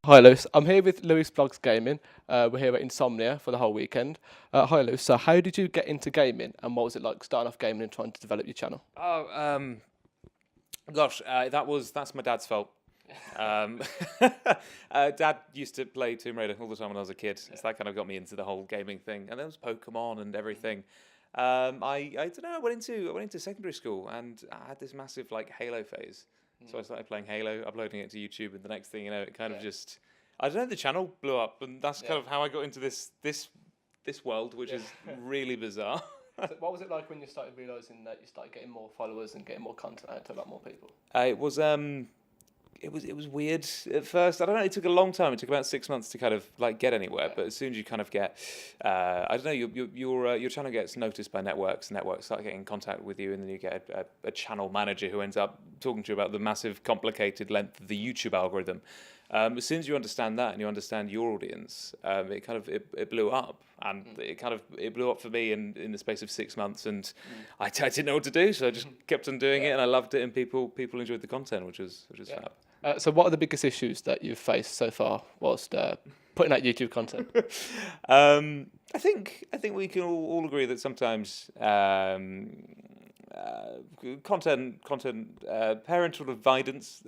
Hi, Lewis. I'm here with Lewis Blogs Gaming. We're here at Insomnia for the whole weekend. Hi, Lewis. So, how did you get into gaming, and what was it like starting off gaming and trying to develop your channel? Oh, gosh, that's my dad's fault. Um, Dad used to play Tomb Raider all the time when I was a kid. So that kind of got me into the whole gaming thing, and there was Pokemon and everything. I don't know. I went into secondary school, and I had this massive like Halo phase. So I started playing Halo, uploading it to YouTube, and the next thing you know, it kind of just I don't know. The channel blew up, and that's kind of how I got into this world, which is really bizarre. So, what was it like when you started realizing that you started getting more followers and getting more content out to a lot more people? It was weird at first. I don't know. It took a long time. It took about 6 months to kind of like get anywhere. But as soon as you kind of get, I don't know, your channel gets noticed by networks. Networks start getting in contact with you, and then you get a channel manager who ends up talking to you about the massive, complicated length of the YouTube algorithm. As soon as you understand that and you understand your audience, it blew up, and it blew up for me in the space of 6 months, and I didn't know what to do, so I just kept on doing it, and I loved it, and people enjoyed the content, which was fab. So, what are the biggest issues that you've faced so far whilst putting out YouTube content? I think we can all agree that sometimes parental avoidance,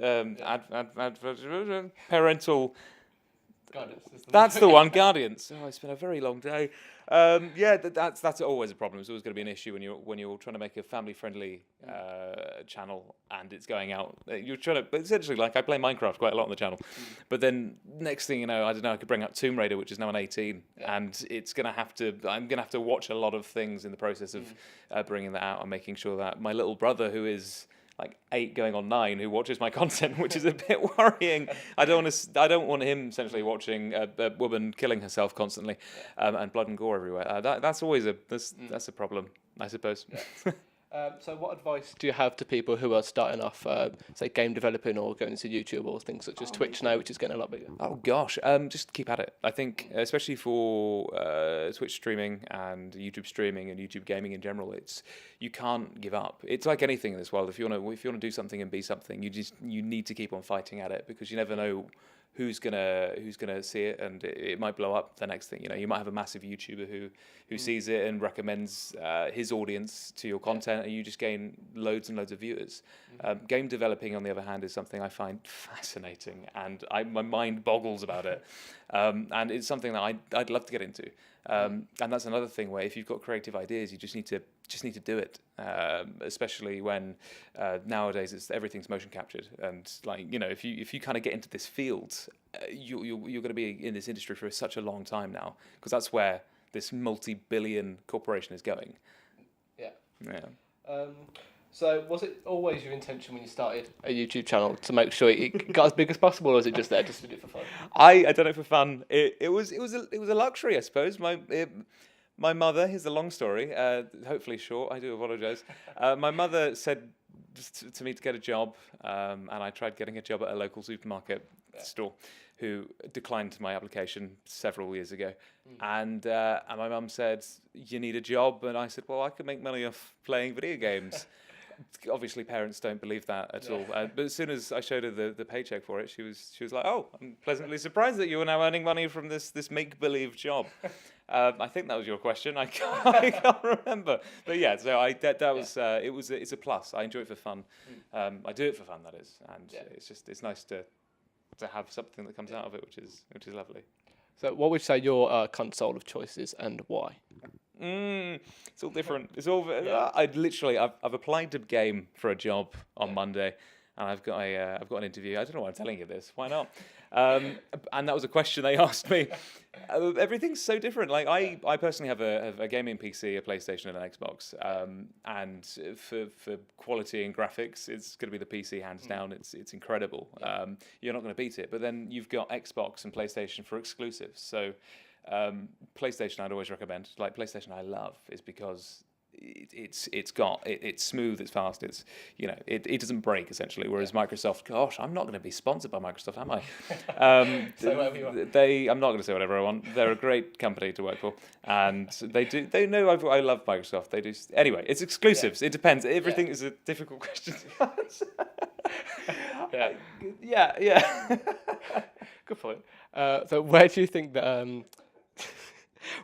parental. Guidance. That's the one, guardians. Oh, it's been a very long day. That's always a problem. It's always going to be an issue when you're trying to make a family-friendly channel and it's going out. You're trying to, but essentially, like I play Minecraft quite a lot on the channel, but then next thing you know, I don't know, I could bring up Tomb Raider, which is now an 18, and I'm gonna have to watch a lot of things in the process of bringing that out and making sure that my little brother, who is like 8 going on 9, who watches my content, which is a bit worrying. I don't want him essentially watching a woman killing herself constantly, and blood and gore everywhere. That's always that's a problem, I suppose. So, what advice do you have to people who are starting off, say, game developing or going into YouTube or things such as Twitch now, which is getting a lot bigger? Oh gosh, just keep at it. I think, especially for Twitch streaming and YouTube streaming and YouTube gaming in general, you can't give up. It's like anything in this world. If you want to do something and be something, you need to keep on fighting at it, because you never know who's gonna see it, and it might blow up the next thing. You might have a massive YouTuber who sees it and recommends his audience to your content, and you just gain loads and loads of viewers. Game developing, on the other hand, is something I find fascinating, and my mind boggles about it. And it's something that I'd love to get into. And that's another thing where if you've got creative ideas, you just need to do it. Especially when nowadays everything's motion captured, and if you kind of get into this field, you're going to be in this industry for such a long time now, because that's where this multi-billion corporation is going. Yeah. Yeah. So, was it always your intention when you started a YouTube channel to make sure it got as big as possible, or was it just there just to do it for fun? I don't know, for fun. It was a luxury, I suppose. My mother, here's the long story, hopefully short, I do apologise. My mother said to me to get a job, and I tried getting a job at a local supermarket store, who declined my application several years ago. And my mum said, "You need a job," and I said, "Well, I could make money off playing video games." Obviously, parents don't believe that at all. But as soon as I showed her the paycheck for it, she was like, "Oh, I'm pleasantly surprised that you are now earning money from this make-believe job." I think that was your question. I can't remember. But yeah, so it's a plus. I enjoy it for fun. I do it for fun, that is, and it's nice to have something that comes out of it, which is lovely. So, what would you say your console of choice is, and why? It's all different. It's all. I've applied to game for a job on Monday, and I've got an interview. I don't know why I'm telling you this. Why not? And that was a question they asked me. Everything's so different. Like I personally have a gaming PC, a PlayStation, and an Xbox. And for quality and graphics, it's going to be the PC hands down. It's incredible. You're not going to beat it. But then you've got Xbox and PlayStation for exclusives. So PlayStation I'd always recommend. Like PlayStation I love is because it's smooth, it's fast, it's it doesn't break essentially. Whereas Microsoft, gosh, I'm not going to be sponsored by Microsoft, am I? Say whatever you want. I'm not going to say whatever I want. They're a great company to work for, and they know I love Microsoft. They do anyway. It's exclusives. It depends. Everything is a difficult question to answer. Yeah. Good point. So where do you think that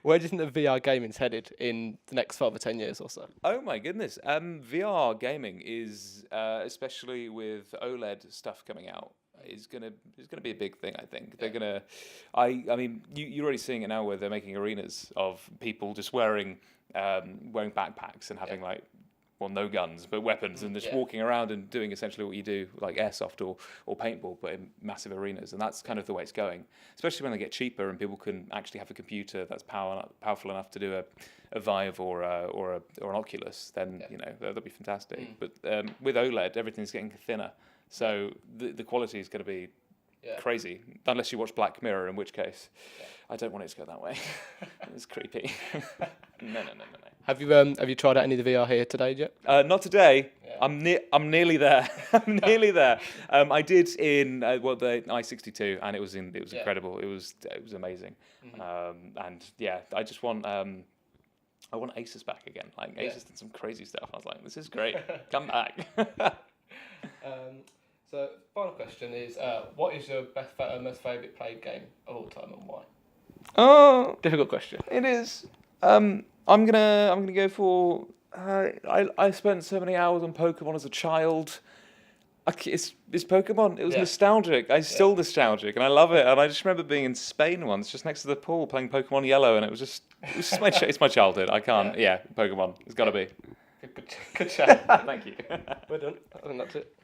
where do you think that VR gaming's headed in the next 5 or 10 years or so? Oh my goodness. VR gaming is especially with OLED stuff coming out is gonna be a big thing. I think they're gonna. I mean you're already seeing it now where they're making arenas of people just wearing backpacks and having no guns, but weapons, and just walking around and doing essentially what you do, like airsoft or paintball, but in massive arenas. And that's kind of the way it's going, especially when they get cheaper and people can actually have a computer that's powerful enough to do a Vive or an Oculus. Then that'll be fantastic. But with OLED, everything's getting thinner, so the quality is going to be crazy, unless you watch Black Mirror, in which case I don't want it to go that way. It's creepy. No. Have you tried out any of the VR here today yet? Not today. Yeah. I'm nearly there. I'm nearly there. I did in the I-62, and it was incredible. It was amazing. And I just want I want Asus back again. Like Asus did some crazy stuff. I was like, this is great. Come back. So final question is, what is your most favourite played game of all time and why? Oh, Difficult question. it is. I'm gonna go for. I spent so many hours on Pokemon as a child. It's Pokemon. It was nostalgic. I'm still nostalgic, and I love it. And I just remember being in Spain once, just next to the pool, playing Pokemon Yellow, and it was just it's my childhood. I can't. Yeah, Pokemon. It's got to be. Good chat. Thank you. We're done. I think that's it.